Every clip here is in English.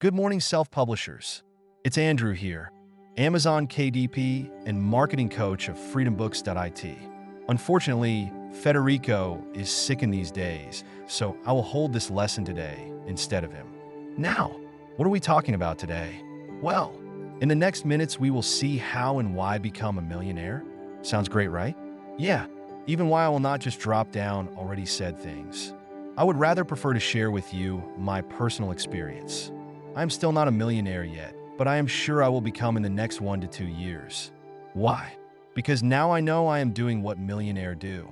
Good morning, self-publishers. It's Andrew here, Amazon KDP and marketing coach of freedombooks.it. Unfortunately, Federico is sick in these days, so I will hold this lesson today instead of him. Now, what are we talking about today? Well, in the next minutes, we will see how and why become a millionaire. Sounds great, right? Yeah, even why I will not just drop down already said things. I would rather prefer to share with you my personal experience. I am still not a millionaire yet, but I am sure I will become in the next 1 to 2 years. Why? Because now I know I am doing what millionaires do.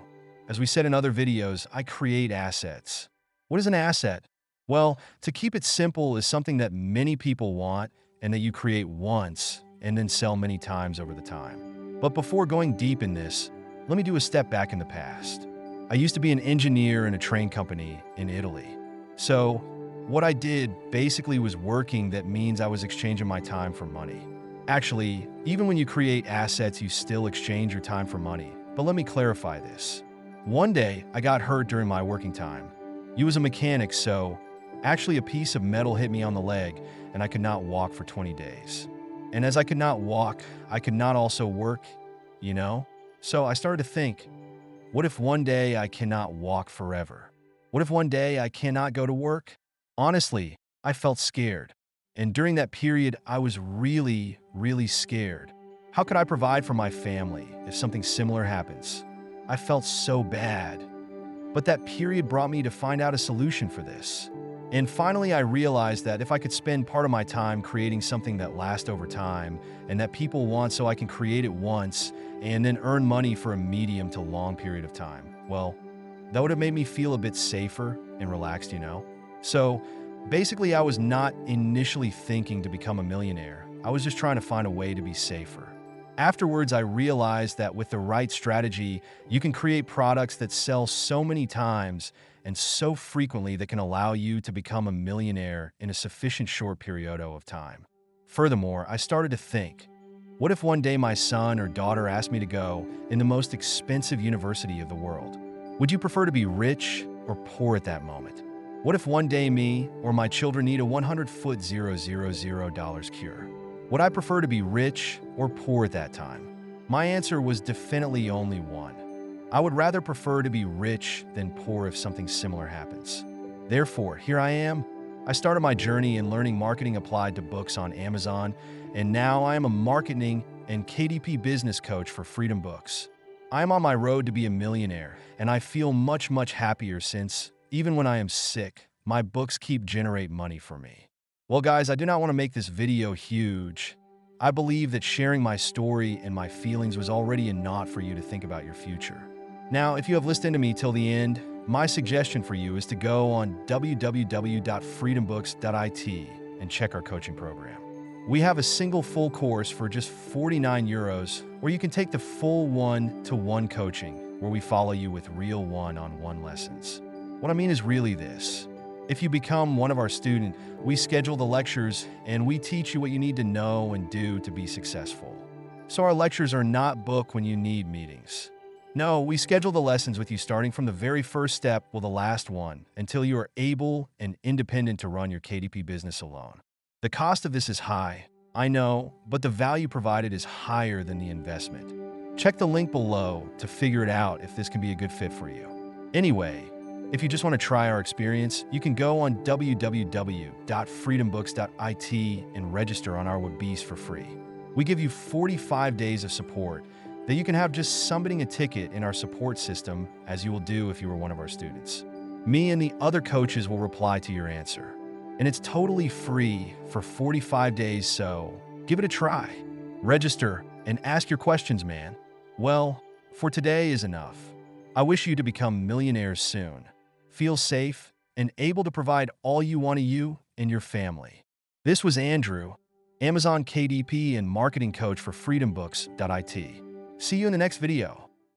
As we said in other videos, I create assets. What is an asset? Well, to keep it simple, is something that many people want and that you create once and then sell many times over the time. But before going deep in this, let me do a step back in the past. I used to be an engineer in a train company in Italy. So, what I did basically was working. That means I was exchanging my time for money. Actually, even when you create assets, you still exchange your time for money. But let me clarify this. One day, I got hurt during my working time. You was a mechanic, so actually a piece of metal hit me on the leg, and I could not walk for 20 days. And as I could not walk, I could not also work, you know? So I started to think, what if one day I cannot walk forever? What if one day I cannot go to work? Honestly, I felt scared. And during that period, I was really scared. How could I provide for my family if something similar happens? I felt so bad. But that period brought me to find out a solution for this. And finally, I realized that if I could spend part of my time creating something that lasts over time and that people want, so I can create it once and then earn money for a medium to long period of time, well, that would have made me feel a bit safer and relaxed, you know? So basically, I was not initially thinking to become a millionaire. I was just trying to find a way to be safer. Afterwards, I realized that with the right strategy, you can create products that sell so many times and so frequently that can allow you to become a millionaire in a sufficient short period of time. Furthermore, I started to think, what if one day my son or daughter asked me to go in the most expensive university of the world? Would you prefer to be rich or poor at that moment? What if one day me or my children need a 100-foot $000 cure? Would I prefer to be rich or poor at that time? My answer was definitely only one. I would rather prefer to be rich than poor if something similar happens. Therefore, here I am. I started my journey in learning marketing applied to books on Amazon, and now I am a marketing and KDP business coach for Freedom Books. I am on my road to be a millionaire, and I feel much happier since, even when I am sick, my books keep generate money for me. Well, guys, I do not want to make this video huge. I believe that sharing my story and my feelings was already enough for you to think about your future. Now, if you have listened to me till the end, my suggestion for you is to go on www.freedombooks.it and check our coaching program. We have a single full course for just 49 euros, or you can take the full one-to-one coaching, where we follow you with real one-on-one lessons. What I mean is really this. If you become one of our students, we schedule the lectures and we teach you what you need to know and do to be successful. So our lectures are not booked when you need meetings. No, we schedule the lessons with you starting from the very first step, well, the last one, until you are able and independent to run your KDP business alone. The cost of this is high, I know, but the value provided is higher than the investment. Check the link below to figure it out if this can be a good fit for you. Anyway, if you just want to try our experience, you can go on www.freedombooks.it and register on our webbeast for free. We give you 45 days of support that you can have just submitting a ticket in our support system, as you will do if you were one of our students. Me and the other coaches will reply to your answer. And it's totally free for 45 days, so give it a try. Register and ask your questions, man. Well, for today is enough. I wish you to become millionaires soon. Feel safe and able to provide all you want to you and your family. This was Andrew, Amazon KDP and marketing coach for freedombooks.it. See you in the next video.